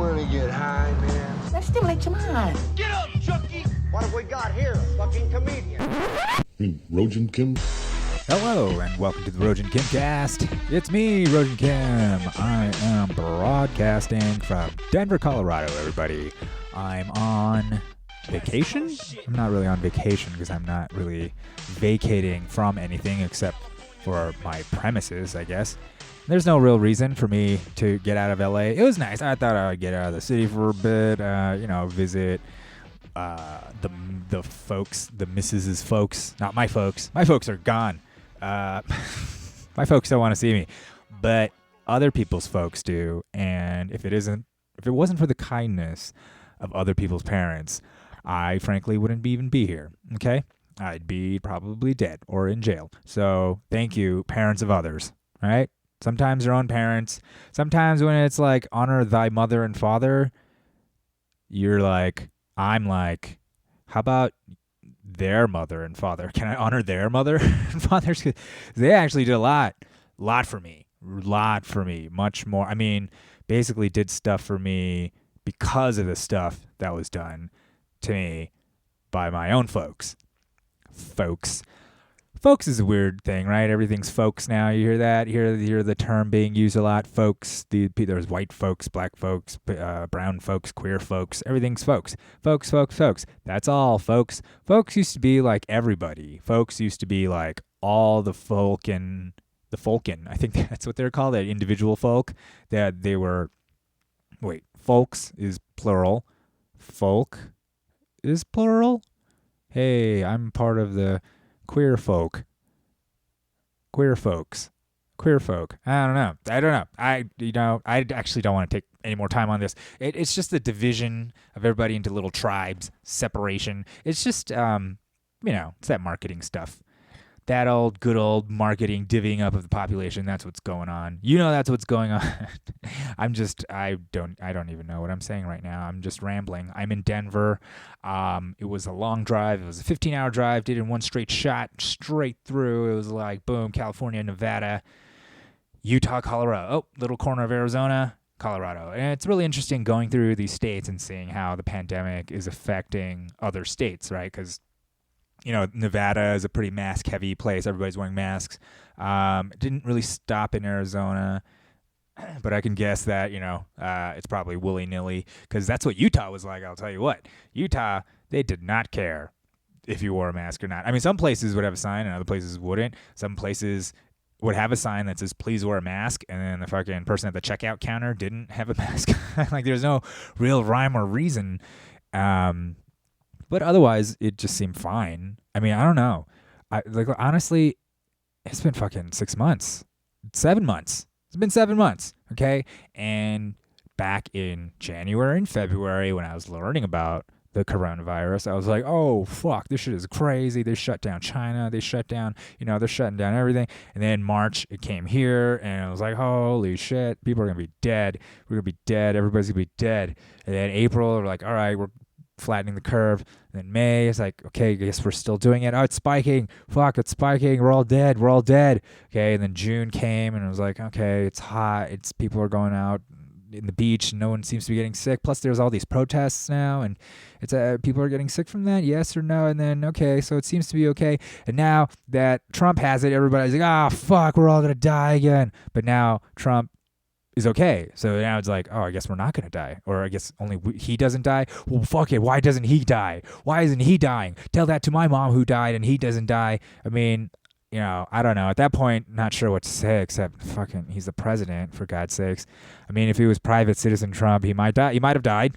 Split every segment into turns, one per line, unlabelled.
wanna get high, man?
Let's stimulate your mind.
Get up, Chucky! What have we got here? A fucking comedian.
Rojan Kim?
Hello, and welcome to the Rojan Kim cast. It's me, Rojan Kim. I am broadcasting from Denver, Colorado, everybody. I'm on vacation? I'm not really on vacation because I'm not really vacating from anything except for my premises, I guess. There's no real reason for me to get out of LA. It was nice. I thought I would get out of the city for a bit, visit the folks, the missus's folks. Not my folks. My folks are gone. My folks don't want to see me, but other people's folks do. And if it wasn't for the kindness of other people's parents, I frankly wouldn't even be here. Okay, I'd be probably dead or in jail. So thank you, parents of others. All right. Sometimes your own parents. Sometimes when it's like honor thy mother and father, I'm like, how about their mother and father? Can I honor their mother and fathers? 'Cause they actually did a lot for me, much more. I mean, basically did stuff for me because of the stuff that was done to me by my own folks. Folks is a weird thing, right? Everything's folks now. You hear that? You hear the term being used a lot. Folks. There's white folks, black folks, brown folks, queer folks. Everything's folks. Folks. That's all, folks. Folks used to be like everybody. Folks used to be like all the folkin. I think that's what they're called. That individual folk. That they were. Wait, folks is plural. Folk is plural. Hey, I'm part of the queer folk. I don't know. I actually don't want to take any more time on this. It's just the division of everybody into little tribes, separation. It's just, it's that marketing stuff. That good old marketing divvying up of the population. That's what's going on. That's what's going on. I don't even know what I'm saying right now. I'm just rambling. I'm in Denver. It was a long drive. It was a 15-hour drive. Did it in one straight shot, straight through. It was like, boom, California, Nevada, Utah, Colorado. Oh, little corner of Arizona, Colorado. And it's really interesting going through these states and seeing how the pandemic is affecting other states, right? Because Nevada is a pretty mask-heavy place. Everybody's wearing masks. It didn't really stop in Arizona, but I can guess that, it's probably willy-nilly because that's what Utah was like. I'll tell you what. Utah, they did not care if you wore a mask or not. I mean, some places would have a sign and other places wouldn't. Some places would have a sign that says, please wear a mask, and then the fucking person at the checkout counter didn't have a mask. Like, there's no real rhyme or reason. But otherwise, it just seemed fine. I mean, I don't know. Honestly, it's been fucking 6 months. 7 months. It's been 7 months, okay? And back in January and February, when I was learning about the coronavirus, I was like, oh, fuck, this shit is crazy. They shut down China. They shut down, they're shutting down everything. And then March, it came here, and I was like, holy shit, people are going to be dead. We're going to be dead. Everybody's going to be dead. And then April, we're like, all right, we're flattening the curve. And then May, it's like, okay, I guess we're still doing it. Oh, it's spiking. Fuck, it's spiking. We're all dead. Okay, and then June came, and it was like, okay, it's hot. People are going out in the beach, and no one seems to be getting sick. Plus, there's all these protests now, and it's people are getting sick from that, yes or no? And then, okay, so it seems to be okay. And now that Trump has it, everybody's like, fuck, we're all going to die again. But now Trump is okay. So now it's like, I guess we're not going to die. Or I guess only he doesn't die. Well, fuck it. Why doesn't he die? Why isn't he dying? Tell that to my mom who died and he doesn't die. I mean, I don't know. At that point, not sure what to say except fucking he's the president, for God's sakes. I mean, if he was private citizen Trump, he might die. He might have died.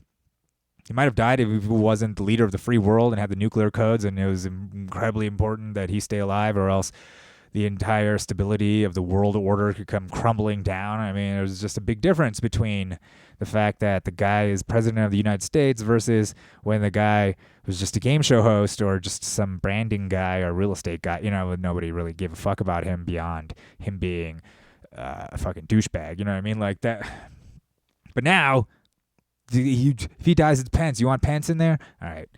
He might have died if he wasn't the leader of the free world and had the nuclear codes, and it was incredibly important that he stay alive, or else the entire stability of the world order could come crumbling down. I mean, there's just a big difference between the fact that the guy is president of the United States versus when the guy was just a game show host or just some branding guy or real estate guy. Nobody really gave a fuck about him beyond him being a fucking douchebag. You know what I mean? Like that. But now, if he dies, it's Pence. You want Pence in there? All right.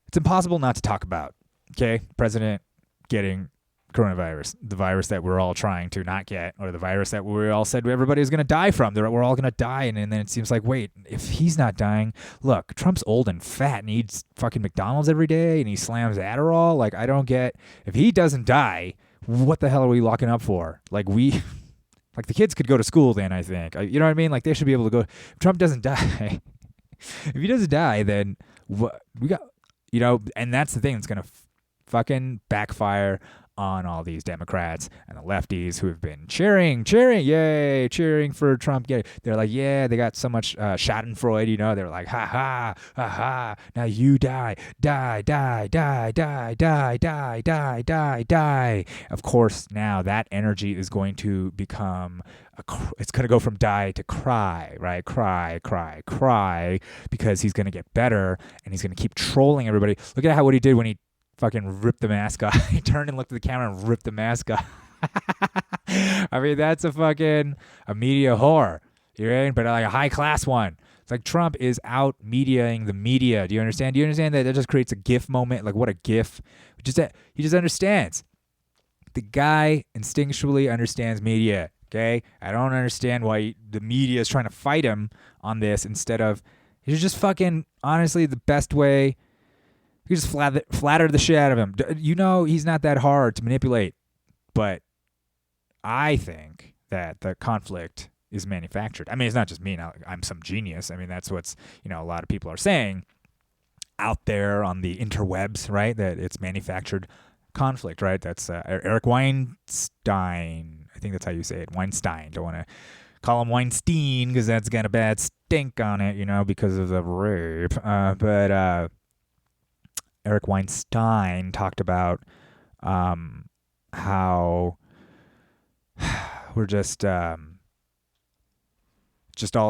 It's impossible not to talk about. Okay, president getting coronavirus, the virus that we're all trying to not get, or the virus that we all said everybody was going to die from. We're all going to die, and then it seems like, wait, if he's not dying, look, Trump's old and fat and he eats fucking McDonald's every day and he slams Adderall. Like, I don't get, if he doesn't die, what the hell are we locking up for? Like, like the kids could go to school then, I think. You know what I mean? Like, they should be able to go. If Trump doesn't die, if he doesn't die, then what we got, and that's the thing that's going to fucking backfire on all these Democrats and the lefties who have been cheering, yay, cheering for Trump. Yeah, they're like, yeah, they got so much Schadenfreude, they're like, ha ha, ha ha, now you die. Of course, now that energy is going to become, it's going to go from die to cry, right? Cry, because he's going to get better and he's going to keep trolling everybody. Look at what he did when he fucking ripped the mask off. He turned and looked at the camera and ripped the mask off. I mean, that's a media whore. You know, but like a high class one. It's like Trump is out mediating the media. Do you understand? Do you understand that just creates a GIF moment? Like, what a GIF. He just understands. The guy instinctually understands media. Okay? I don't understand why the media is trying to fight him on this instead of, he's just fucking, honestly, the best way. You just flatter the shit out of him. He's not that hard to manipulate. But I think that the conflict is manufactured. I mean, it's not just me. I'm some genius. I mean, that's what's, a lot of people are saying out there on the interwebs, right? That it's manufactured conflict, right? That's Eric Weinstein. I think that's how you say it. Weinstein. Don't want to call him Weinstein because that's got a bad stink on it, because of the rape. But Eric Weinstein talked about how we're just all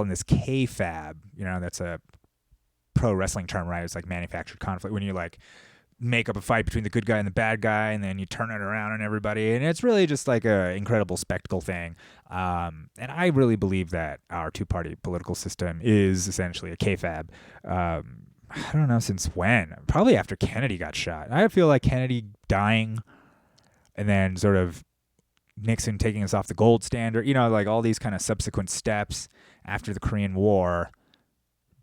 in this KFAB. That's a pro wrestling term, right? It's like manufactured conflict when you like make up a fight between the good guy and the bad guy, and then you turn it around on everybody, and it's really just like a incredible spectacle thing. And I really believe that our two-party political system is essentially a KFAB. I don't know since when. Probably after Kennedy got shot. I feel like Kennedy dying and then sort of Nixon taking us off the gold standard, like all these kind of subsequent steps after the Korean War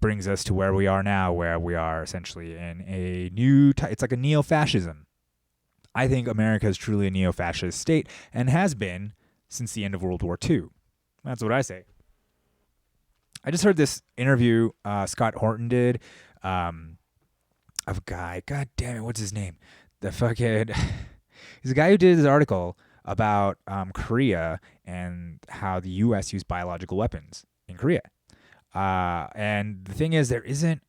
brings us to where we are now, where we are essentially in a new it's like a neo-fascism. I think America is truly a neo-fascist state and has been since the end of World War II. That's what I say. I just heard this interview Scott Horton did of a guy. God damn it, what's his name? The fucking he's a guy who did this article about Korea and how the U.S. used biological weapons in Korea. And the thing is, there isn't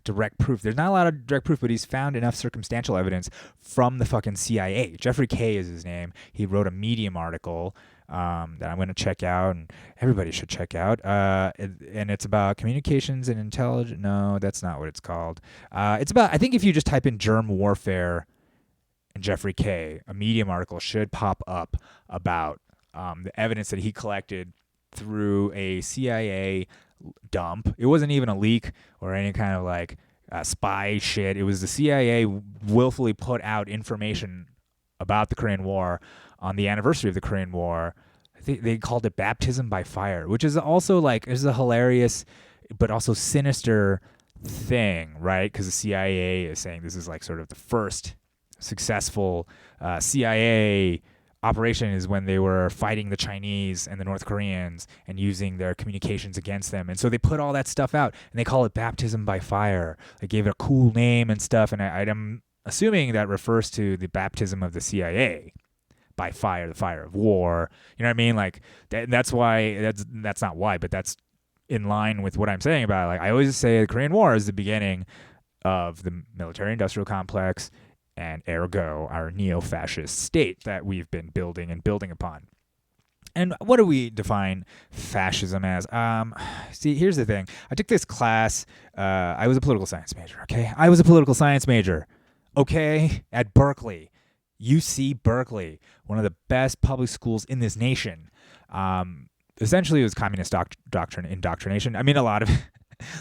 direct proof. There's not a lot of direct proof, but he's found enough circumstantial evidence from the fucking CIA. Jeffrey K is his name. He wrote a Medium article that I'm going to check out, and everybody should check out. And it's about communications and intelligence. No, that's not what it's called. It's about, I think if you just type in germ warfare and Jeffrey K, a Medium article should pop up about the evidence that he collected through a CIA dump. It wasn't even a leak or any kind of like spy shit. It was the CIA willfully put out information about the Korean War on the anniversary of the Korean War. They called it baptism by fire, which is also like, is a hilarious but also sinister thing, right? Because the CIA is saying this is like sort of the first successful CIA operation is when they were fighting the Chinese and the North Koreans and using their communications against them. And so they put all that stuff out and they call it baptism by fire. They gave it a cool name and stuff. And I'm assuming that refers to the baptism of the CIA by fire, the fire of war. You know what I mean? Like that's why, that's not why, but that's in line with what I'm saying about it. Like I always say the Korean War is the beginning of the military industrial complex and ergo our neo-fascist state that we've been building upon. And what do we define fascism as? See, here's the thing. I took this class. I was a political science major, okay? At Berkeley. UC Berkeley, one of the best public schools in this nation. Essentially, it was communist doctrine indoctrination. I mean,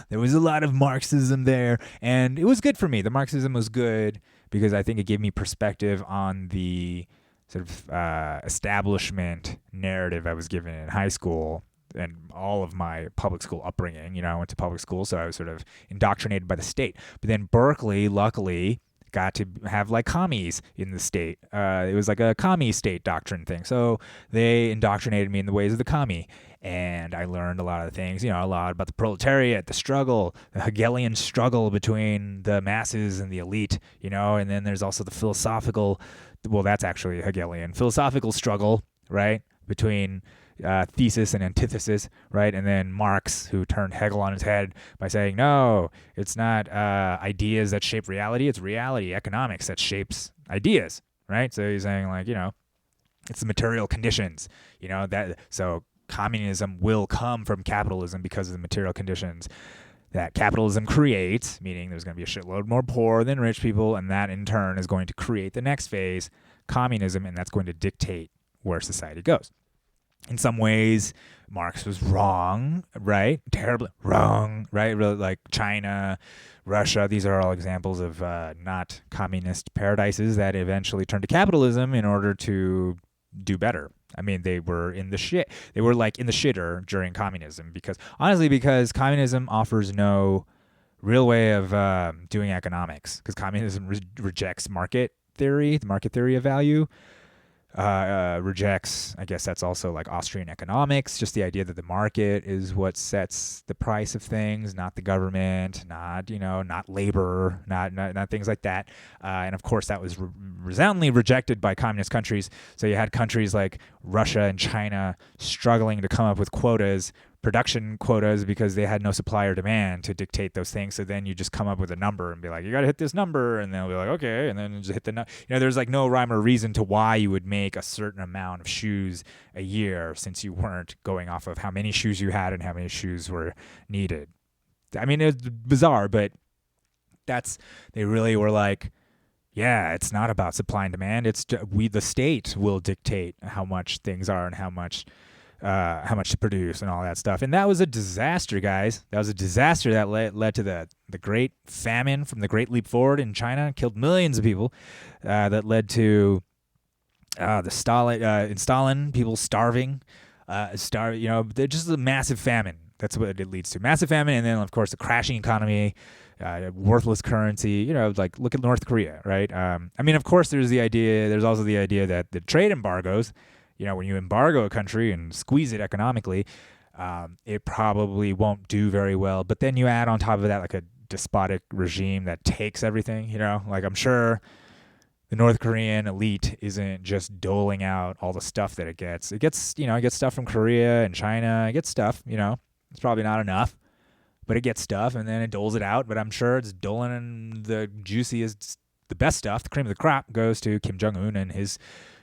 there was a lot of Marxism there, and it was good for me. The Marxism was good because I think it gave me perspective on the sort of establishment narrative I was given in high school and all of my public school upbringing. I went to public school, so I was sort of indoctrinated by the state. But then Berkeley, luckily, got to have like commies in the state. It was like a commie state doctrine thing. So they indoctrinated me in the ways of the commie. And I learned a lot of the things, a lot about the proletariat, the struggle, the Hegelian struggle between the masses and the elite, and then there's also the philosophical, well, that's actually Hegelian, philosophical struggle, right, between thesis and antithesis, right? And then Marx, who turned Hegel on his head by saying, no, it's not ideas that shape reality, it's reality, economics that shapes ideas, right? So he's saying like, it's the material conditions, so communism will come from capitalism because of the material conditions that capitalism creates, meaning there's going to be a shitload more poor than rich people, and that in turn is going to create the next phase, communism, and that's going to dictate where society goes. In some ways, Marx was wrong, right? Terribly wrong, right? Really, like China, Russia, these are all examples of not communist paradises that eventually turned to capitalism in order to do better. I mean, they were in the shit. They were like in the shitter during communism because communism offers no real way of doing economics because communism rejects market theory, the market theory of value. Rejects, I guess that's also like Austrian economics, just the idea that the market is what sets the price of things, not the government, not labor, not things like that. And of course, that was resoundingly rejected by communist countries. So you had countries like Russia and China struggling to come up with production quotas because they had no supply or demand to dictate those things. So then you just come up with a number and be like, you got to hit this number. And they'll be like, okay. And then just hit the number. There's like no rhyme or reason to why you would make a certain amount of shoes a year since you weren't going off of how many shoes you had and how many shoes were needed. I mean, it's bizarre, but they really were like, yeah, it's not about supply and demand. It's the state will dictate how much things are and how much to produce and all that stuff. And that was a disaster, guys. That was a disaster that led to the Great Famine from the Great Leap Forward in China, killed millions of people. That led to in Stalin, people starving. They're just a massive famine. That's what it leads to. Massive famine, and then, of course, the crashing economy, worthless currency, like look at North Korea, right? Of course, there's also the idea that the trade embargoes, when you embargo a country and squeeze it economically, it probably won't do very well. But then you add on top of that like a despotic regime that takes everything, like I'm sure the North Korean elite isn't just doling out all the stuff that it gets. It gets stuff from Korea and China. It gets stuff, it's probably not enough, but it gets stuff and then it doles it out. But I'm sure it's doling, and the juiciest, the best stuff, the cream of the crop goes to Kim Jong Un and his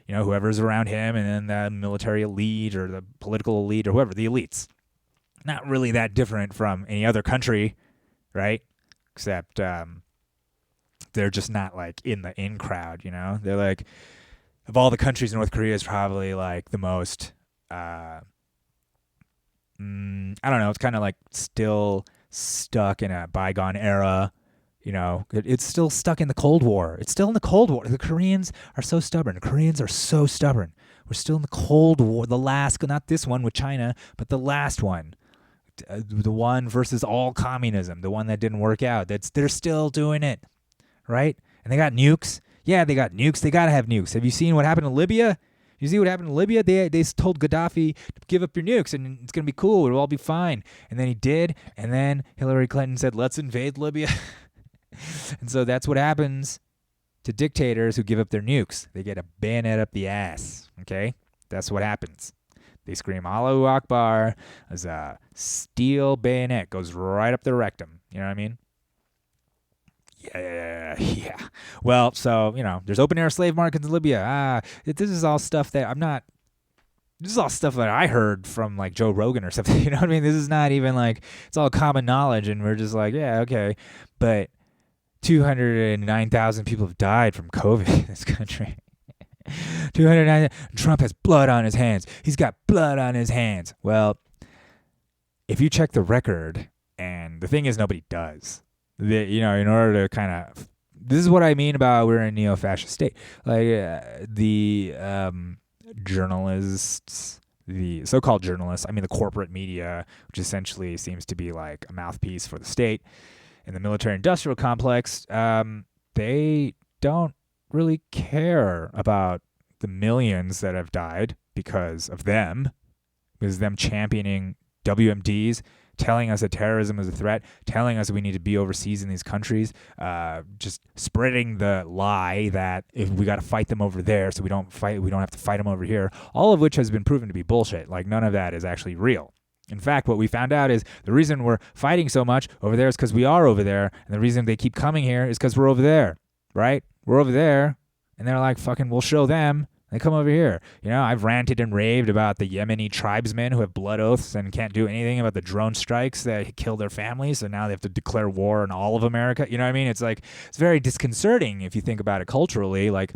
whoever's around him, and then the military elite or the political elite or whoever, the elites. Not really that different from any other country, right? Except they're just not like in the in crowd, They're like, of all the countries, North Korea is probably like the most, I don't know, it's kind of like still stuck in a bygone era. It's still stuck in the Cold War. It's still in the Cold War. The Koreans are so stubborn. The Koreans are so stubborn. We're still in the Cold War. The last, not this one with China, but the last one. The one versus all communism. The one that didn't work out. They're still doing it, right? And they got nukes. Yeah, they got nukes. They got to have nukes. Have you seen what happened in Libya? You see what happened in Libya? They told Gaddafi to give up your nukes and it's going to be cool. It'll all be fine. And then he did. And then Hillary Clinton said, let's invade Libya. And so that's what happens to dictators who give up their nukes. They get a bayonet up the ass, okay? That's what happens. They scream, Allahu Akbar, as a steel bayonet goes right up their rectum. You know what I mean? Yeah. Well, so, there's open-air slave markets in Libya. This is all stuff that this is all stuff that I heard from, like, Joe Rogan or something. You know what I mean? This is not even, like, it's all common knowledge, and we're just like, yeah, okay. But 209,000 people have died from COVID in this country. 209. Trump has blood on his hands. He's got blood on his hands. Well, if you check the record, and the thing is, nobody does. In order to kind of this is what I mean about we're in a neo-fascist state. Like the journalists, the so-called journalists, I mean the corporate media, which essentially seems to be like a mouthpiece for the state, and the military-industrial complex, they don't really care about the millions that have died because of them championing WMDs, telling us that terrorism is a threat, telling us that we need to be overseas in these countries, just spreading the lie that if we got to fight them over there, so we don't have to fight them over here. All of which has been proven to be bullshit. Like none of that is actually real. In fact, what we found out is the reason we're fighting so much over there is because we are over there, and the reason they keep coming here is because we're over there, right? We're over there, and they're like, fucking, we'll show them. They come over here. You know, I've ranted and raved about the Yemeni tribesmen who have blood oaths and can't do anything about the drone strikes that kill their families, so now they have to declare war on all of America. You know what I mean? It's like, it's very disconcerting if you think about it culturally. Like,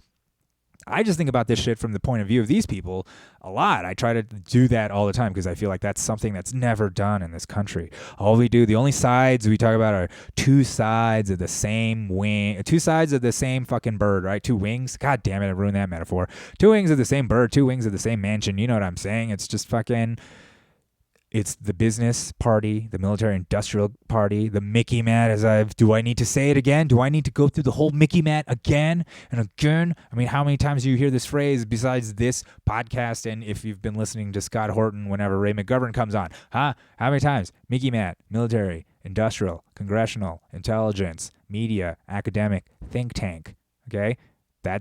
I just think about this shit from the point of view of these people a lot. I try to do that all the time because I feel like that's something that's never done in this country. All we do, the only sides we talk about are two sides of the same wing, two sides of the same fucking bird, right? Two wings. God damn it, I ruined that metaphor. Two wings of the same bird, two wings of the same mansion. You know what I'm saying? It's just fucking... It's the business party, the military-industrial party, the Mickey Mat. Do I need to say it again? Do I need to go through the whole Mickey Mat again and again? I mean, how many times do you hear this phrase besides this podcast? And if you've been listening to Scott Horton whenever Ray McGovern comes on, huh? How many times? Mickey Mat, military, industrial, congressional, intelligence, media, academic, think tank. Okay?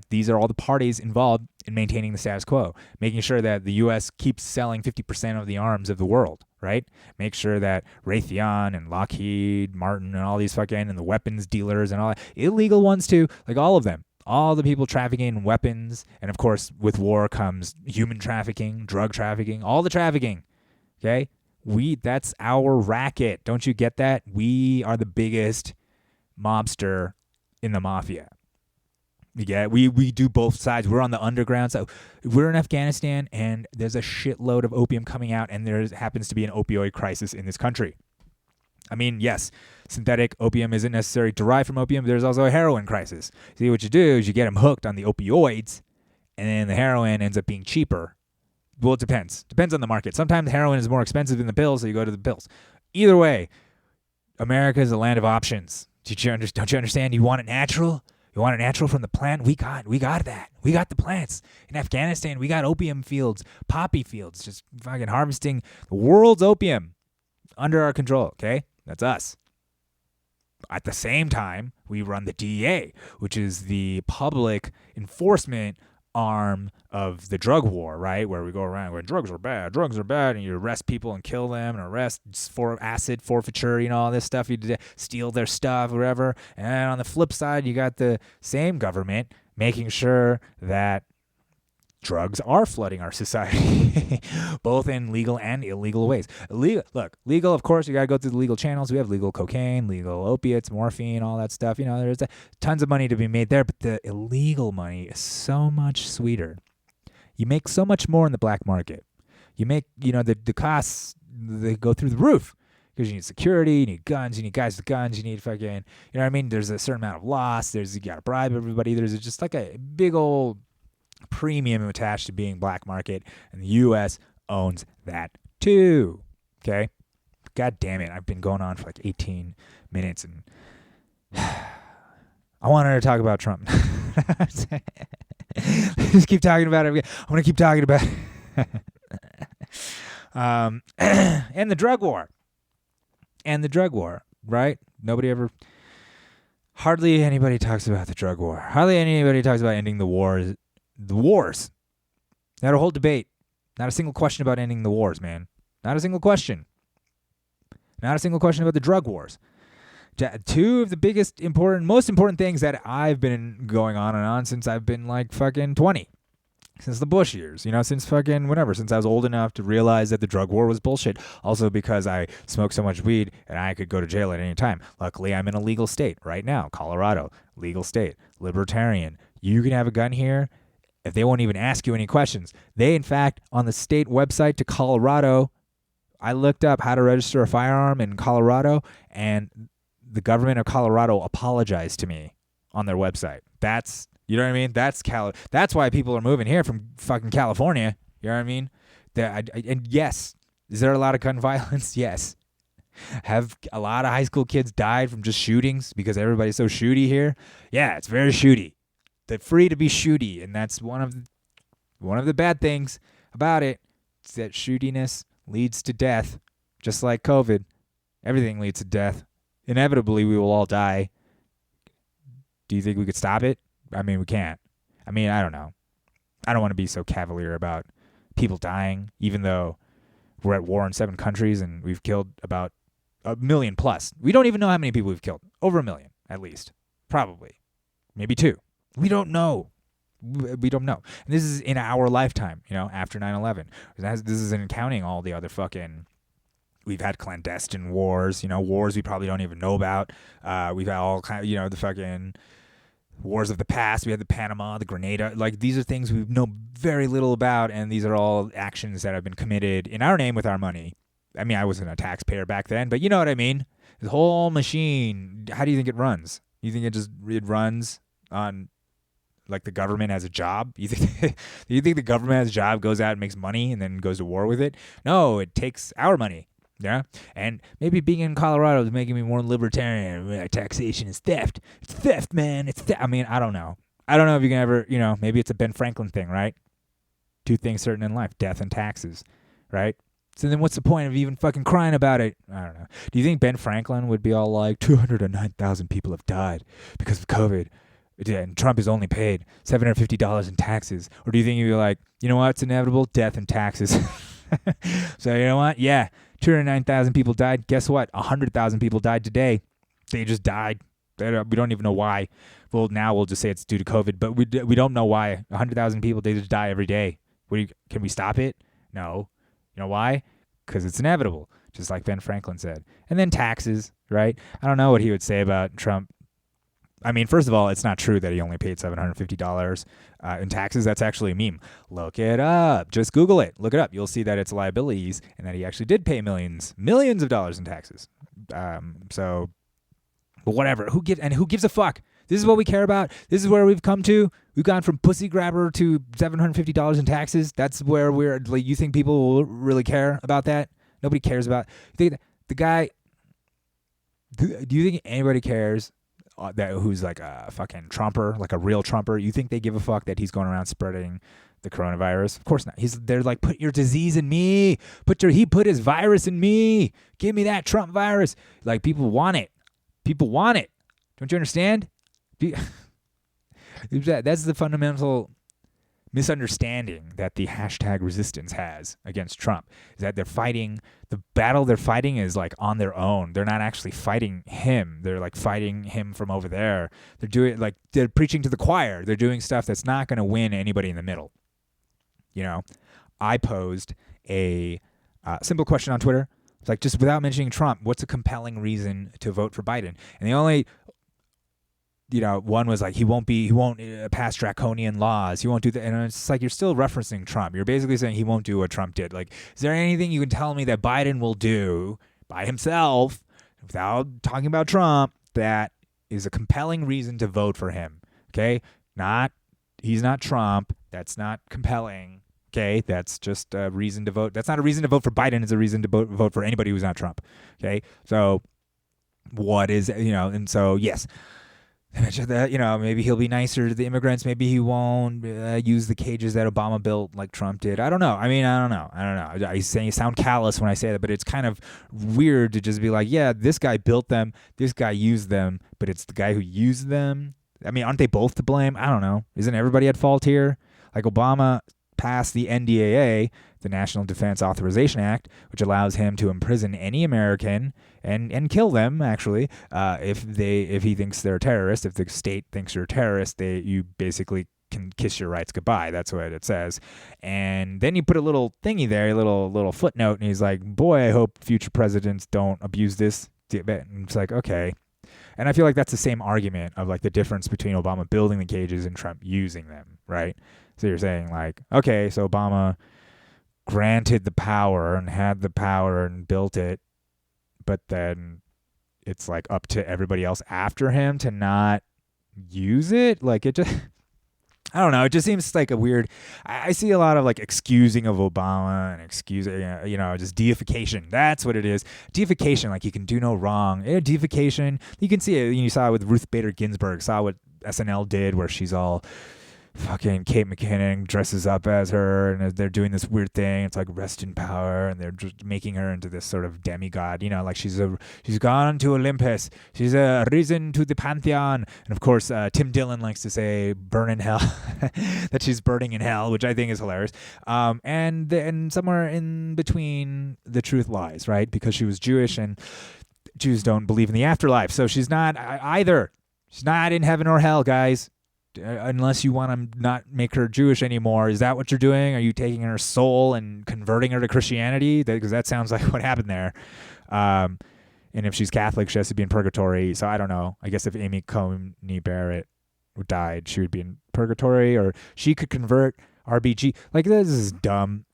These are all the parties involved in maintaining the status quo, making sure that the U.S. keeps selling 50% of the arms of the world, right? Make sure that Raytheon and Lockheed Martin and all these fucking, and the weapons dealers and all that, illegal ones too, like all of them, all the people trafficking in weapons, and of course with war comes human trafficking, drug trafficking, all the trafficking, okay? That's our racket. Don't you get that? We are the biggest mobster in the mafia. Yeah, we do both sides. We're on the underground side. We're in Afghanistan, and there's a shitload of opium coming out, and there happens to be an opioid crisis in this country. I mean, yes, synthetic opium isn't necessarily derived from opium, but there's also a heroin crisis. See, what you do is you get them hooked on the opioids, and then the heroin ends up being cheaper. Well, it depends. Depends on the market. Sometimes heroin is more expensive than the pills, so you go to the pills. Either way, America is a land of options. Don't you understand? You want it natural? You want it natural from the plant? We got that. We got the plants. In Afghanistan, we got opium fields, poppy fields, just fucking harvesting the world's opium under our control, okay? That's us. At the same time, we run the DEA, which is the public enforcement arm of the drug war, right? Where we go around where drugs are bad, and you arrest people and kill them, and arrest for asset forfeiture, you know, all this stuff. You steal their stuff, whatever. And on the flip side, you got the same government making sure that drugs are flooding our society, both in legal and illegal ways. Legal, of course, you got to go through the legal channels. We have legal cocaine, legal opiates, morphine, all that stuff. You know, there's tons of money to be made there, but the illegal money is so much sweeter. You make so much more in the black market. You make, you know, the costs, they go through the roof. Because you need security, you need guns, you need guys with guns, you need fucking, you know what I mean? There's a certain amount of loss. You got to bribe everybody. There's just like a big old premium attached to being black market, and the U.S. owns that too. Okay? God damn it, I've been going on for like 18 minutes, and I wanted to talk about Trump. Just keep talking about it. I want to keep talking about it. And the drug war. Right? Hardly anybody talks about the drug war. Hardly anybody talks about ending the wars. The wars. Not a whole debate. Not a single question about ending the wars, man. Not a single question. Not a single question about the drug wars. Two of the most important things that I've been going on and on since I've been like fucking 20. Since the Bush years, you know, since fucking whenever, since I was old enough to realize that the drug war was bullshit. Also because I smoked so much weed and I could go to jail at any time. Luckily, I'm in a legal state right now, Colorado, legal state, libertarian. You can have a gun here if they won't even ask you any questions. They, in fact, on the state website to Colorado, I looked up how to register a firearm in Colorado, and the government of Colorado apologized to me on their website. That's, you know what I mean? That's why people are moving here from fucking California. You know what I mean? And yes, is there a lot of gun violence? Yes. Have a lot of high school kids died from just shootings because everybody's so shooty here? Yeah, it's very shooty. They're free to be shooty, and that's one of the bad things about it. It's that shootiness leads to death, just like COVID. Everything leads to death. Inevitably, we will all die. Do you think we could stop it? I mean, we can't. I mean, I don't know. I don't want to be so cavalier about people dying, even though we're at war in 7 countries and we've killed about 1 million plus. We don't even know how many people we've killed. Over 1 million, at least. Probably. Maybe 2. We don't know. We don't know. And this is in our lifetime, after 9/11. This isn't counting all the other fucking... We've had clandestine wars, wars we probably don't even know about. We've had all kind of, the fucking wars of the past. We had the Panama, the Grenada. Like, these are things we know very little about, and these are all actions that have been committed in our name with our money. I mean, I wasn't a taxpayer back then, but you know what I mean? The whole machine, how do you think it runs? You think it runs on, like, the government has a job? You think the government has a job, goes out and makes money, and then goes to war with it? No, it takes our money. Yeah, and maybe being in Colorado is making me more libertarian. Taxation is theft. It's theft, man. It's theft. I mean, I don't know. I don't know if you can ever, maybe it's a Ben Franklin thing, right? 2 things certain in life, death and taxes, right? So then what's the point of even fucking crying about it? I don't know. Do you think Ben Franklin would be all like, 209,000 people have died because of COVID, and Trump has only paid $750 in taxes? Or do you think he'd be like, you know what, it's inevitable, death and taxes? So you know what? Yeah. 209,000 people died. Guess what? 100,000 people died today. They just died. We don't even know why. Well, now we'll just say it's due to COVID, but we don't know why. 100,000 people, they just die every day. Can we stop it? No. You know why? Because it's inevitable, just like Ben Franklin said. And then taxes, right? I don't know what he would say about Trump. I mean, first of all, it's not true that he only paid $750 in taxes. That's actually a meme. Look it up. Just Google it. Look it up. You'll see that it's liabilities and that he actually did pay millions of dollars in taxes. But whatever. Who gives a fuck? This is what we care about. This is where we've come to. We've gone from pussy grabber to $750 in taxes. That's where we're. Like, you think people will really care about that? Nobody cares about. You think the guy? Do you think anybody cares? That who's like a fucking Trumper, like a real Trumper? You think they give a fuck that he's going around spreading the coronavirus? Of course not. They're like, put your disease in me. He put his virus in me. Give me that Trump virus. Like, people want it. People want it. Don't you understand? That's the fundamental misunderstanding that the hashtag resistance has against Trump, is that the battle they're fighting is like on their own. They're not actually fighting him. They're like fighting him from over there. They're preaching to the choir. They're doing stuff that's not going to win anybody in the middle. I posed a simple question on Twitter. It's like, just without mentioning Trump, what's a compelling reason to vote for Biden? And the only one was like, he won't pass draconian laws. He won't do that. And it's like, you're still referencing Trump. You're basically saying he won't do what Trump did. Like, is there anything you can tell me that Biden will do by himself without talking about Trump that is a compelling reason to vote for him? Okay? He's not Trump. That's not compelling. Okay? That's just a reason to vote. That's not a reason to vote for Biden. It's a reason to vote for anybody who's not Trump. Okay? So what is, and so, yes. That, maybe he'll be nicer to the immigrants. Maybe he won't use the cages that Obama built like Trump did. I don't know. I don't know. I sound callous when I say that, but it's kind of weird to just be like, yeah, this guy built them, this guy used them, but it's the guy who used them. I mean, aren't they both to blame? I don't know. Isn't everybody at fault here? Like, Obama passed the NDAA, the National Defense Authorization Act, which allows him to imprison any American and kill them, actually, if he thinks they're a terrorist. If the state thinks you're a terrorist, you basically can kiss your rights goodbye. That's what it says. And then you put a little thingy there, a little footnote, and he's like, boy, I hope future presidents don't abuse this. And it's like, okay. And I feel like that's the same argument of like the difference between Obama building the cages and Trump using them, right? So you're saying like, okay, so Obama granted the power and had the power and built it, but then it's like up to everybody else after him to not use it. Like it just, I don't know. It just seems like a weird. I see a lot of like excusing of Obama and excusing, just deification. That's what it is. Deification, like he can do no wrong. Deification. You can see it. You saw it with Ruth Bader Ginsburg. Saw what SNL did, where she's all fucking Kate McKinnon dresses up as her, and they're doing this weird thing. It's like rest in power, and they're just making her into this sort of demigod. Like she's gone to Olympus. She's risen to the pantheon. And of course, Tim Dillon likes to say "burn in hell," that she's burning in hell, which I think is hilarious. And somewhere in between, the truth lies, right? Because she was Jewish, and Jews don't believe in the afterlife, so she's not either. She's not in heaven or hell, guys. Unless you want to not make her Jewish anymore. Is that what you're doing? Are you taking her soul and converting her to Christianity? Because that sounds like what happened there. And if she's Catholic, she has to be in purgatory. So I don't know. I guess if Amy Coney Barrett died, she would be in purgatory, or she could convert RBG. Like, this is dumb.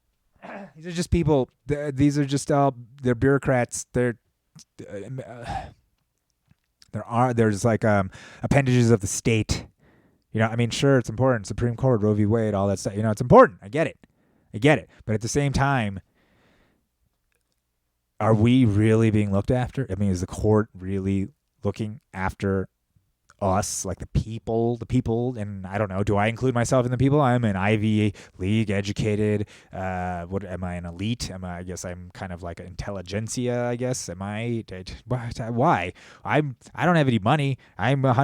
These are just people. These are just they're bureaucrats. There's like appendages of the state. Sure, it's important. Supreme Court, Roe v. Wade, all that stuff. It's important. I get it. But at the same time, are we really being looked after? Is the court really looking after us, like the people? And I don't know. Do I include myself in the people? I'm an Ivy League educated. What am I, an elite? I guess I'm kind of like an intelligentsia. I guess why? I don't have any money. I'm over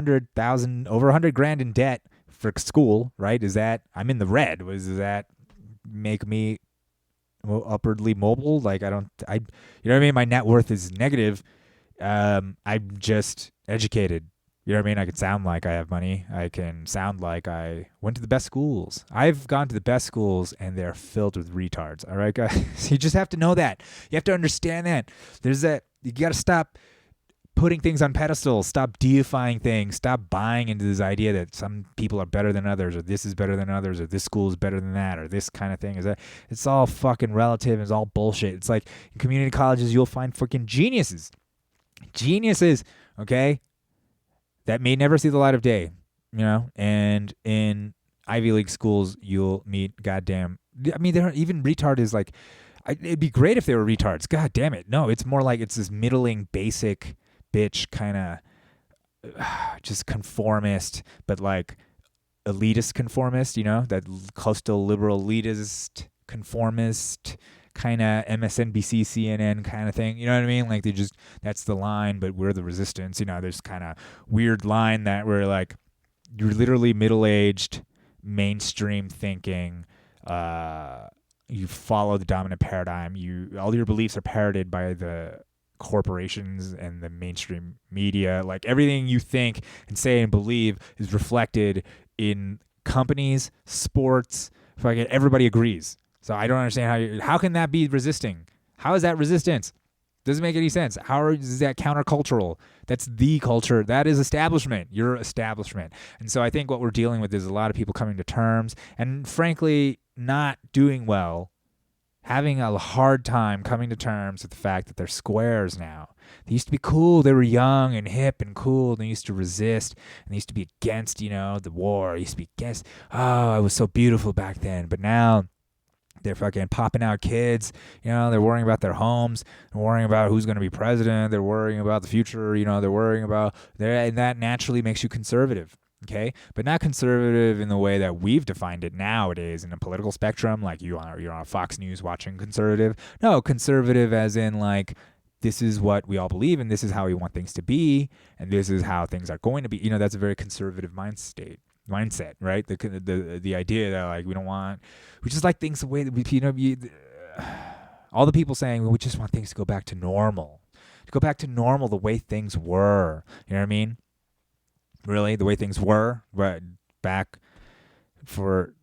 $100,000 in debt for school. Right? Is that I'm in the red? Does that make me upwardly mobile? Like my net worth is negative. I'm just educated. I can sound like I have money. I can sound like I went to the best schools. I've gone to the best schools, and they're filled with retards. All right, guys? You just have to know that. You have to understand that. You got to stop putting things on pedestals. Stop deifying things. Stop buying into this idea that some people are better than others, or this is better than others, or this school is better than that, or this kind of thing. It's all fucking relative. It's all bullshit. It's like in community colleges, you'll find freaking geniuses. Okay? That may never see the light of day, and in Ivy League schools, you'll meet goddamn. They're even retard is like, it'd be great if they were retards. God damn it. No, it's more like it's this middling, basic bitch kind of just conformist, but like elitist conformist, that coastal liberal elitist conformist kind of MSNBC, CNN kind of thing. You know what I mean? Like that's the line, but we're the resistance. There's kind of weird line that we're like, you're literally middle-aged, mainstream thinking. You follow the dominant paradigm. All your beliefs are parroted by the corporations and the mainstream media. Like everything you think and say and believe is reflected in companies, sports. Fucking everybody agrees. So I don't understand how can that be resisting? How is that resistance? Doesn't make any sense. How is that countercultural? That's the culture. That is establishment. You're establishment. And so I think what we're dealing with is a lot of people coming to terms and frankly not doing well, having a hard time coming to terms with the fact that they're squares now. They used to be cool. They were young and hip and cool. They used to resist and they used to be against, the war. They used to be against, it was so beautiful back then. But now they're fucking popping out kids. They're worrying about their homes. They're worrying about who's going to be president. They're worrying about the future. They're worrying about and that naturally makes you conservative. Okay, but not conservative in the way that we've defined it nowadays in a political spectrum. Like you're on Fox News watching conservative. No, conservative as in like this is what we all believe and this is how we want things to be and this is how things are going to be. That's a very conservative mindset, right? The idea that like we just like things the way that we, all the people saying we just want things to go back to normal, the way things were. You know what I mean? Really, the way things were, but back for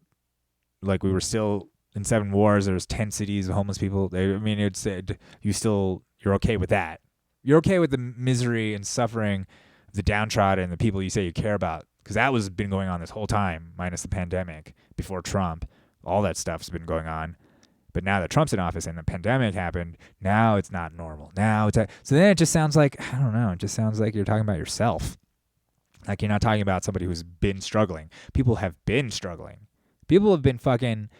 like we were still in 7 wars. There was 10 cities of homeless people. It said you're okay with that. You're okay with the misery and suffering of the downtrodden and the people you say you care about. Because that was been going on this whole time, minus the pandemic, before Trump. All that stuff's been going on. But now that Trump's in office and the pandemic happened, now it's not normal. So then it just sounds like, I don't know, it just sounds like you're talking about yourself. Like, you're not talking about somebody who's been struggling. People have been struggling. People have been fucking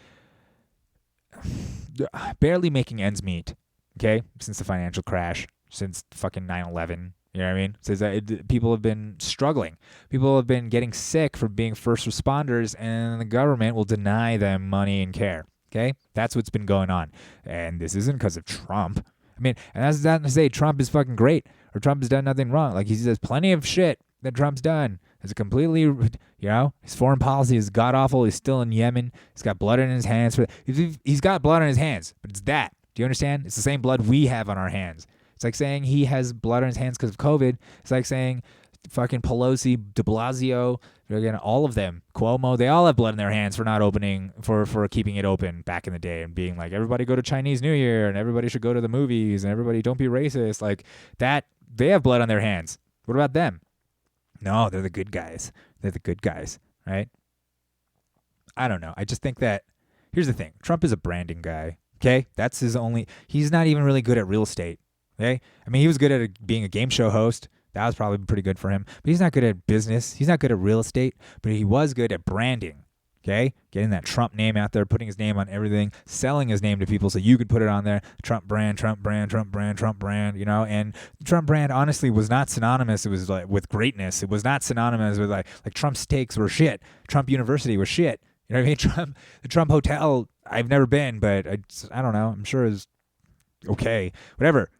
barely making ends meet, okay, since the financial crash, since fucking 9/11. You know what I mean? Says that people have been struggling. People have been getting sick from being first responders, and the government will deny them money and care. Okay? That's what's been going on. And this isn't because of Trump. I mean, and that's not to say Trump is fucking great or Trump has done nothing wrong. Like, he says plenty of shit that Trump's done. It's completely, his foreign policy is god awful. He's still in Yemen. He's got blood in his hands. He's got blood on his hands, but it's that. Do you understand? It's the same blood we have on our hands. It's like saying he has blood on his hands because of COVID. It's like saying fucking Pelosi, de Blasio, again, all of them, Cuomo, they all have blood in their hands for not opening, for keeping it open back in the day and being like, everybody go to Chinese New Year and everybody should go to the movies and everybody don't be racist. Like that, they have blood on their hands. What about them? No, they're the good guys. They're the good guys, right? I don't know. I just think that, here's the thing. Trump is a branding guy, okay? That's his only, he's not even really good at real estate, okay? I mean, he was good at being a game show host. That was probably pretty good for him. But he's not good at business. He's not good at real estate. But he was good at branding, okay? Getting that Trump name out there, putting his name on everything, selling his name to people so you could put it on there. Trump brand, Trump brand, Trump brand, Trump brand, And Trump brand, honestly, was not synonymous. It was like with greatness. It was not synonymous with like Trump steaks were shit. Trump University was shit. You know what I mean? The Trump Hotel, I've never been, but I don't know. I'm sure it's okay. Whatever.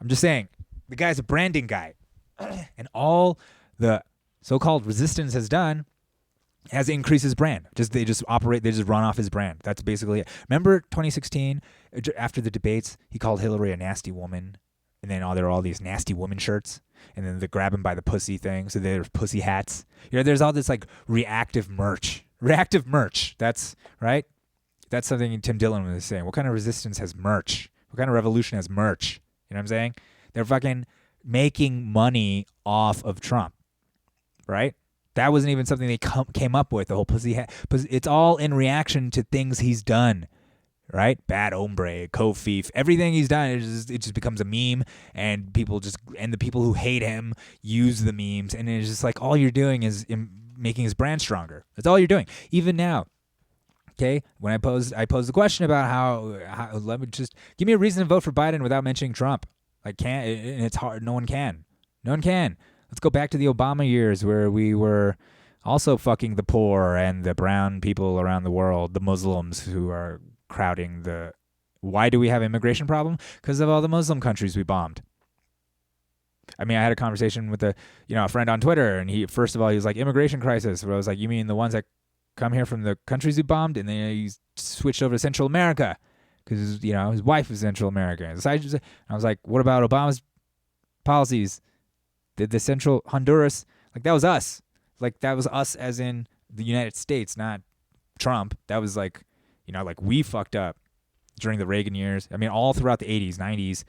I'm just saying, the guy's a branding guy. And all the so-called resistance has done has increased his brand. They just run off his brand. That's basically it. Remember 2016, after the debates, he called Hillary a nasty woman, and then there were all these nasty woman shirts, and then the grab him by the pussy thing, so there's pussy hats. There's all this like reactive merch. That's right. That's something Tim Dillon was saying. What kind of resistance has merch? What kind of revolution has merch? You know what I'm saying? They're fucking making money off of Trump, right? That wasn't even something they came up with, the whole pussy hat. It's all in reaction to things he's done, right? Bad hombre, co-thief, everything he's done, it just becomes a meme, and the people who hate him use the memes, and it's just like all you're doing is making his brand stronger. That's all you're doing. Even now, okay, when I posed the question about how let me just give me a reason to vote for Biden without mentioning Trump. And it's hard. No one can. Let's go back to the Obama years where we were also fucking the poor and the brown people around the world, the Muslims who are crowding the... Why do we have an immigration problem? Because of all the Muslim countries we bombed. I mean, I had a conversation with a friend on Twitter, and he was like, immigration crisis. Where I was like, you mean the ones that come here from the countries we bombed? And then he switched over to Central America. Because, his wife was Central American. So I was like, what about Obama's policies? Did the Central Honduras, like that was us. Like that was us as in the United States, not Trump. That was like, we fucked up during the Reagan years. I mean, all throughout the 80s, 90s,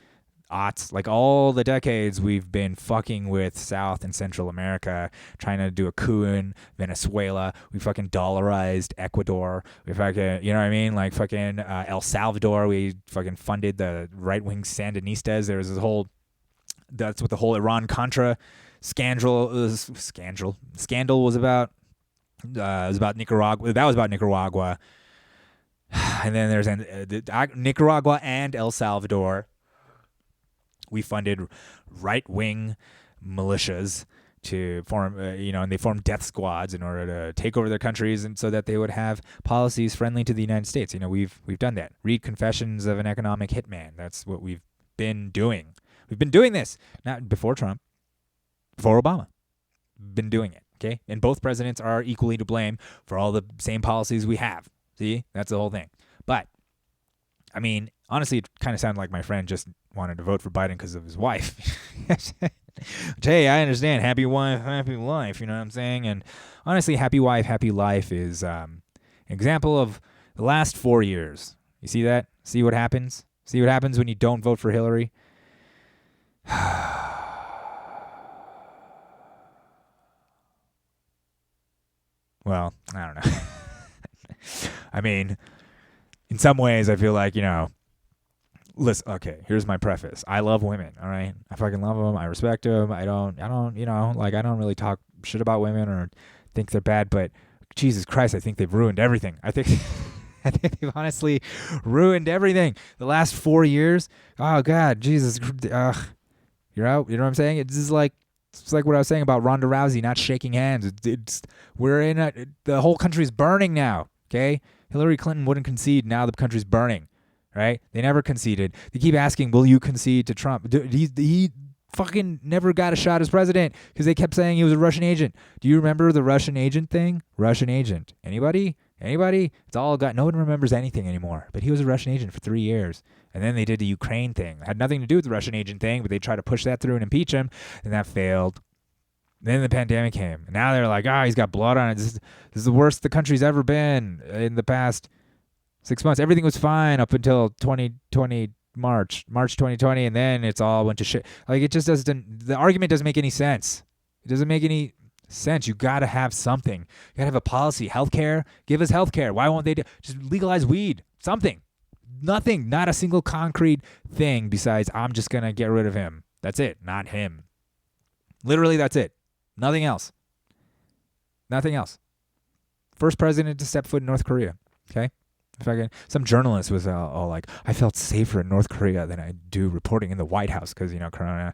aughts, like all the decades we've been fucking with South and Central America, trying to do a coup in Venezuela. We fucking dollarized Ecuador. We fucking, you know what I mean? Like fucking El Salvador. We fucking funded the Rightwing Sandinistas. There was this whole, that's what the whole Iran-Contra scandal was about. It was about Nicaragua. That was about Nicaragua. And then there's Nicaragua and El Salvador. We funded right-wing militias to form, and they formed death squads in order to take over their countries, and so that they would have policies friendly to the United States. We've done that. Read Confessions of an Economic Hitman. That's what we've been doing. We've been doing this, not before Trump, before Obama. Been doing it, okay? And both presidents are equally to blame for all the same policies we have. See? That's the whole thing. But, I mean, honestly, it kind of sounded like my friend just wanted to vote for Biden because of his wife. Hey, I understand. Happy wife, happy life. You know what I'm saying? And honestly, happy wife, happy life is an example of the last 4 years. You see that? See what happens? See what happens when you don't vote for Hillary? Well, I don't know. I mean, in some ways, I feel like, listen, okay, here's my preface. I love women, all right? I fucking love them. I respect them. I don't really talk shit about women or think they're bad, but Jesus Christ, I think they've ruined everything. I think they've honestly ruined everything. The last 4 years, oh God, Jesus, you're out. You know what I'm saying? It's like what I was saying about Ronda Rousey not shaking hands. The whole country's burning now. Okay, Hillary Clinton wouldn't concede. Now the country's burning. Right? They never conceded. They keep asking, will you concede to Trump? He fucking never got a shot as president because they kept saying he was a Russian agent. Do you remember the Russian agent thing? Russian agent. Anybody? It's all got, no one remembers anything anymore. But he was a Russian agent for 3 years. And then they did the Ukraine thing. It had nothing to do with the Russian agent thing, but they tried to push that through and impeach him, and that failed. Then the pandemic came. And now they're like, he's got blood on it. This is the worst the country's ever been in the past 6 months. Everything was fine up until 2020, March 2020, and then it's all a bunch of shit. Like, it just doesn't, the argument doesn't make any sense. It doesn't make any sense. You got to have something. You got to have a policy. Healthcare. Give us healthcare. Why won't they just legalize weed? Something. Nothing. Not a single concrete thing besides I'm just going to get rid of him. That's it. Not him. Literally, that's it. Nothing else. Nothing else. First president to step foot in North Korea. Okay? Some journalist was all like, I felt safer in North Korea than I do reporting in the White House because of Corona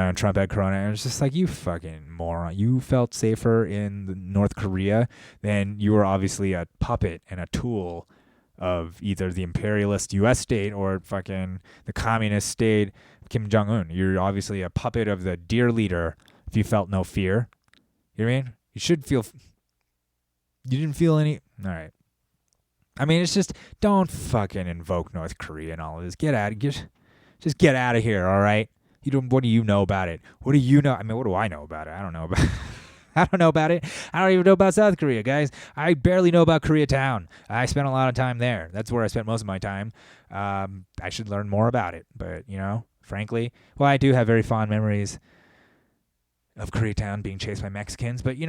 and Trump had Corona. And it's just like, you fucking moron. You felt safer in North Korea than you were obviously a puppet and a tool of either the imperialist U.S. state or fucking the communist state Kim Jong Un. You're obviously a puppet of the dear leader if you felt no fear. You know what I mean? You should feel... You didn't feel any... All right. I mean, it's just, don't fucking invoke North Korea and all of this. Just get out of here, all right? What do you know about it? What do you know? I mean, what do I know about it? I don't know about I don't know about it. I don't even know about South Korea, guys. I barely know about Koreatown. I spent a lot of time there. That's where I spent most of my time. I should learn more about it. But, frankly, well, I do have very fond memories of Koreatown being chased by Mexicans. But, you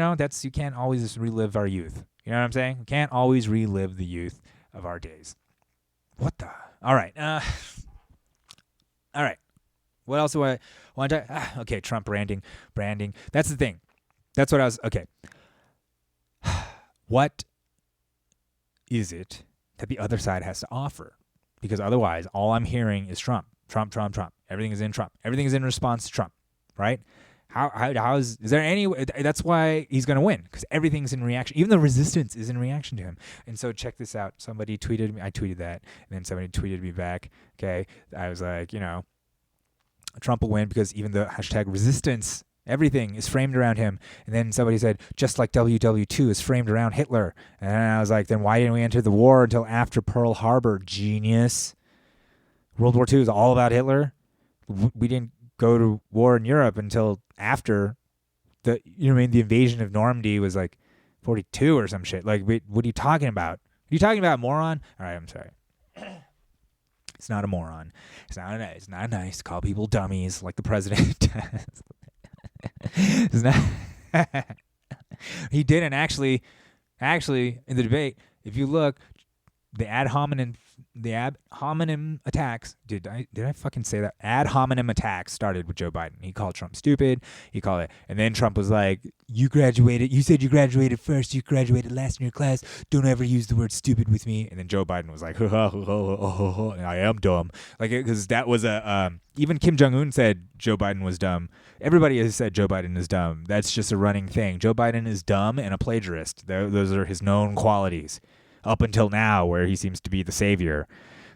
can't always relive our youth. You know what I'm saying? We can't always relive the youth of our days. What the? All right. All right. What else do I want to... okay, Trump branding. That's the thing. That's what I was... Okay. What is it that the other side has to offer? Because otherwise, all I'm hearing is Trump. Trump. Everything is in Trump. Everything is in response to Trump. Right? How is there any way? That's why he's going to win, because everything's in reaction. Even the resistance is in reaction to him. And so check this out. Somebody tweeted me. I tweeted that, and then somebody tweeted me back. Okay. I was like, Trump will win because even the hashtag resistance, everything is framed around him. And then somebody said, just like WW2 is framed around Hitler. And I was like, then why didn't we enter the war until after Pearl Harbor, genius? World War II is all about Hitler. We didn't go to war in Europe until after the invasion of Normandy was like 42 or some shit. Like, what are you talking about? Are you talking about, moron? All right, I'm sorry. It's not a moron. It's not nice to call people dummies like the president does. It's not. He didn't actually in the debate. If you look, the ad hominem attacks. Did I fucking say that? Ad hominem attacks started with Joe Biden. He called Trump stupid. He called it, and then Trump was like, "You graduated. You said you graduated first. You graduated last in your class. Don't ever use the word stupid with me." And then Joe Biden was like, "I am dumb." Like, because that was even Kim Jong Un said Joe Biden was dumb. Everybody has said Joe Biden is dumb. That's just a running thing. Joe Biden is dumb and a plagiarist. Those are his known qualities. Up until now, where he seems to be the savior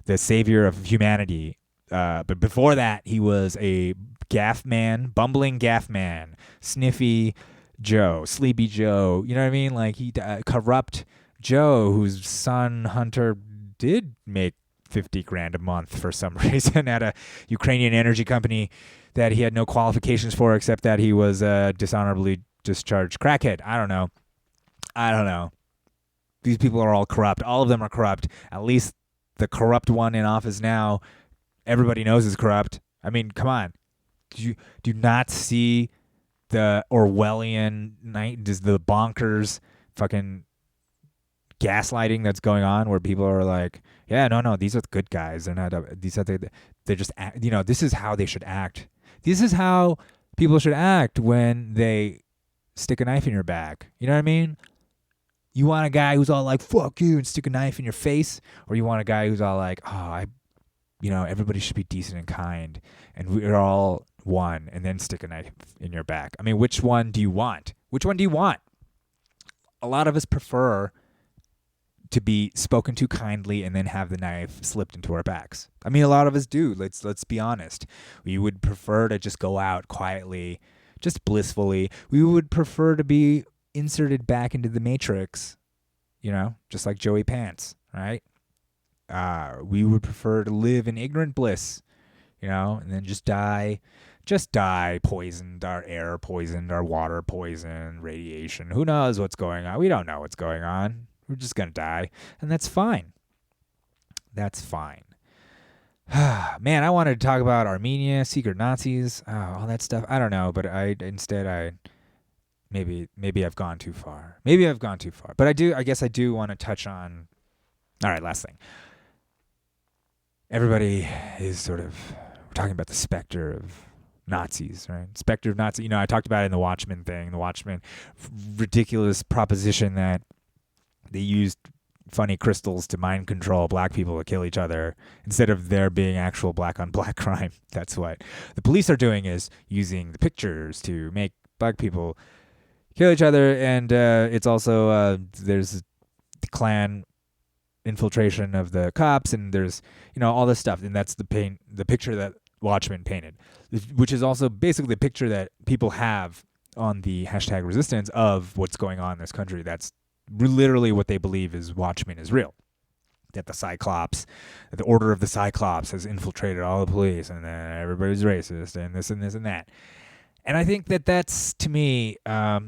of humanity. But before that, he was a bumbling gaff man, sniffy Joe, sleepy Joe. You know what I mean? Like, he corrupt Joe, whose son Hunter did make $50,000 a month for some reason at a Ukrainian energy company that he had no qualifications for, except that he was a dishonorably discharged crackhead. I don't know. These people are all corrupt. All of them are corrupt. At least the corrupt one in office now, everybody knows is corrupt. I mean, come on. Do you not see the Orwellian the bonkers fucking gaslighting that's going on, where people are like, yeah, no, these are the good guys. They're not. They're just. This is how they should act. This is how people should act when they stick a knife in your back. You know what I mean? You want a guy who's all like, fuck you, and stick a knife in your face? Or you want a guy who's all like, everybody should be decent and kind, and we're all one, and then stick a knife in your back? I mean, which one do you want? Which one do you want? A lot of us prefer to be spoken to kindly and then have the knife slipped into our backs. I mean, a lot of us do. Let's be honest. We would prefer to just go out quietly, just blissfully. We would prefer to be inserted back into the Matrix, just like Joey Pants, right? We would prefer to live in ignorant bliss, and then just die poisoned, our air poisoned, our water poisoned, radiation. Who knows what's going on? We don't know what's going on. We're just going to die, and that's fine. That's fine. Man, I wanted to talk about Armenia, secret Nazis, all that stuff. I don't know, but maybe I've gone too far. But I guess I do want to touch on, all right, last thing. Everybody is we're talking about the specter of Nazis, right? Specter of Nazis. I talked about it in the Watchmen thing. The Watchmen, ridiculous proposition that they used funny crystals to mind control black people to kill each other instead of there being actual black on black crime. That's what the police are doing, is using the pictures to make black people kill each other. And it's also there's the Klan infiltration of the cops, and there's all this stuff, and that's the picture that Watchmen painted, which is also basically the picture that people have on the hashtag resistance of what's going on in this country. That's literally what they believe is Watchmen is real. That the order of the Cyclops has infiltrated all the police, and then everybody's racist, and this and this and that. And I think that that's, to me, a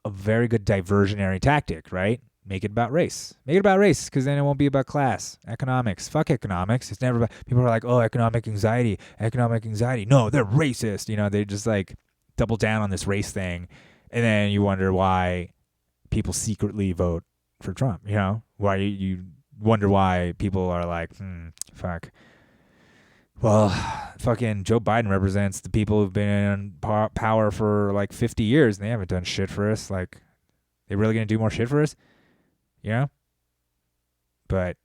very good diversionary tactic, right? Make it about race. Make it about race, because then it won't be about class. Economics. Fuck economics. It's never about... People are like, economic anxiety. No, they're racist. They just double down on this race thing. And then you wonder why people secretly vote for Trump, Why you wonder why people are like, fuck. Well, fucking Joe Biden represents the people who've been in power for 50 years, and they haven't done shit for us. They really gonna do more shit for us? But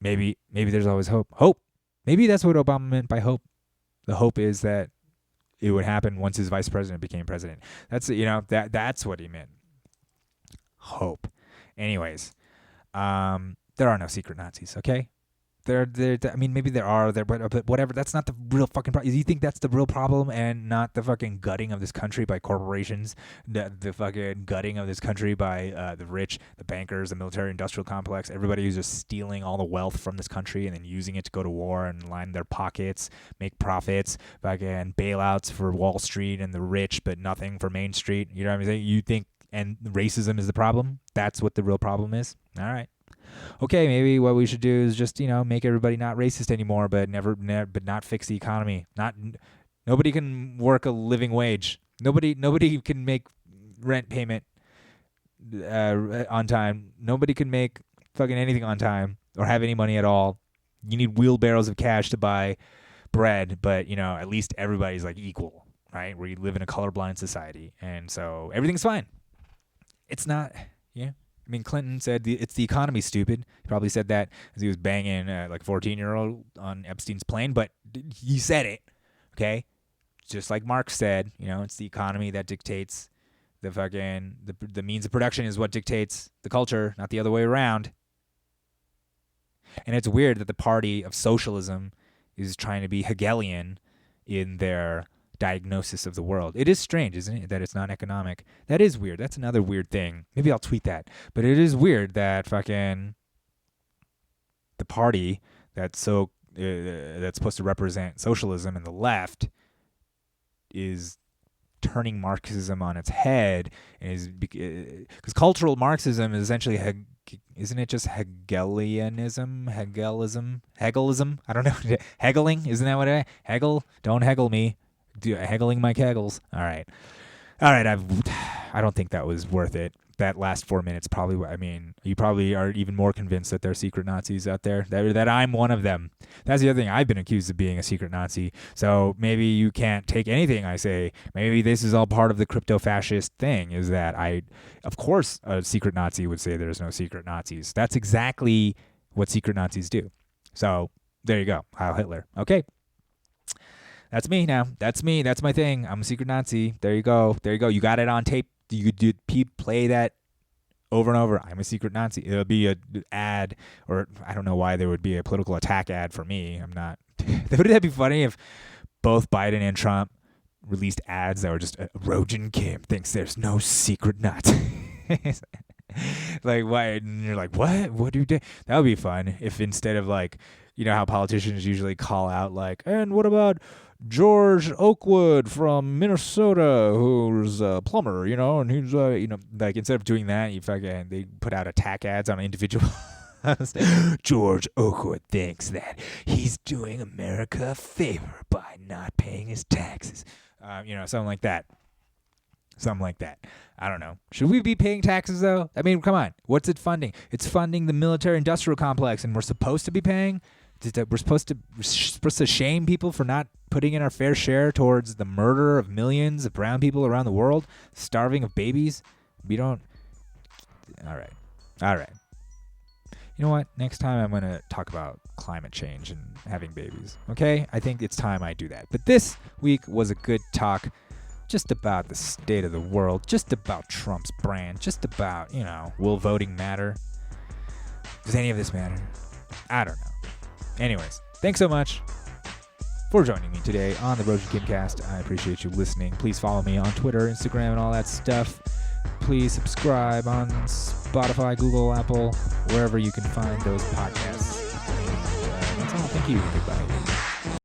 maybe there's always hope. Hope. Maybe that's what Obama meant by hope. The hope is that it would happen once his vice president became president. That's that's what he meant. Hope. Anyways, there are no secret Nazis, okay? Maybe there are, but whatever. That's not the real fucking problem. You think that's the real problem, and not the fucking gutting of this country by corporations, the fucking gutting of this country by the rich, the bankers, the military-industrial complex, everybody who's just stealing all the wealth from this country and then using it to go to war and line their pockets, make profits, fucking bailouts for Wall Street and the rich, but nothing for Main Street. You know what I'm saying? You think, and racism is the problem? That's what the real problem is? All right. Okay, maybe what we should do is just, make everybody not racist anymore, but but not fix the economy. Nobody can work a living wage. Nobody can make rent payment on time. Nobody can make fucking anything on time or have any money at all. You need wheelbarrows of cash to buy bread, but at least everybody's equal, right? Where you live in a colorblind society, and so everything's fine. It's not, yeah. I mean, Clinton said it's the economy, stupid. He probably said that as he was banging 14-year-old on Epstein's plane, but he said it, okay? Just like Marx said, it's the economy that dictates the fucking, the means of production is what dictates the culture, not the other way around. And it's weird that the party of socialism is trying to be Hegelian in their diagnosis of the world. It is strange, isn't it, that it's not economic? That is weird. That's another weird thing. Maybe I'll tweet that. But it is weird that fucking the party that's supposed to represent socialism and the left is turning Marxism on its head, and is because cultural Marxism is essentially isn't it just Hegelianism? Hegelism? I don't know. Hegeling? Isn't that what it is? Hegel? Don't hegel me. Hegeling my kegels. All right. I don't think that was worth it. that last 4 minutes probably, I mean, you probably are even more convinced that there are secret Nazis out there, that I'm one of them. That's the other thing. I've been accused of being a secret Nazi. So maybe you can't take anything I say. Maybe this is all part of the crypto-fascist thing, is that of course, a secret Nazi would say there's no secret Nazis. That's exactly what secret Nazis do. So there you go. Heil Hitler. Okay. That's me now. That's me. That's my thing. I'm a secret Nazi. There you go. There you go. You got it on tape. You could play that over and over. I'm a secret Nazi. It'll be an ad, or I don't know why there would be a political attack ad for me. I'm not. Wouldn't that be funny if both Biden and Trump released ads that were just Rojan Kim thinks there's no secret Nazi. Like, why? And you're like, what? What do you do? That would be fun if instead of like, you know how politicians usually call out like, and what about George Oakwood from Minnesota, who's a plumber, you know, and he's, you know, like instead of doing that, they put out attack ads on individual. George Oakwood thinks that he's doing America a favor by not paying his taxes. You know, something like that. Something like that. I don't know. Should we be paying taxes, though? I mean, come on. What's it funding? It's funding the military-industrial complex, and we're supposed to be paying? We're supposed to shame people for not putting in our fair share towards the murder of millions of brown people around the world, starving of babies. We don't. All right. You know what? Next time I'm going to talk about climate change and having babies. Okay? I think it's time I do that. But this week was a good talk just about the state of the world, just about Trump's brand, just about, you know, will voting matter? Does any of this matter? I don't know. Anyways, thanks so much for joining me today on the Rojan Kimcast. I appreciate you listening. Please follow me on Twitter, Instagram, and all that stuff. Please subscribe on Spotify, Google, Apple, wherever you can find those podcasts. And that's all. Thank you. Goodbye.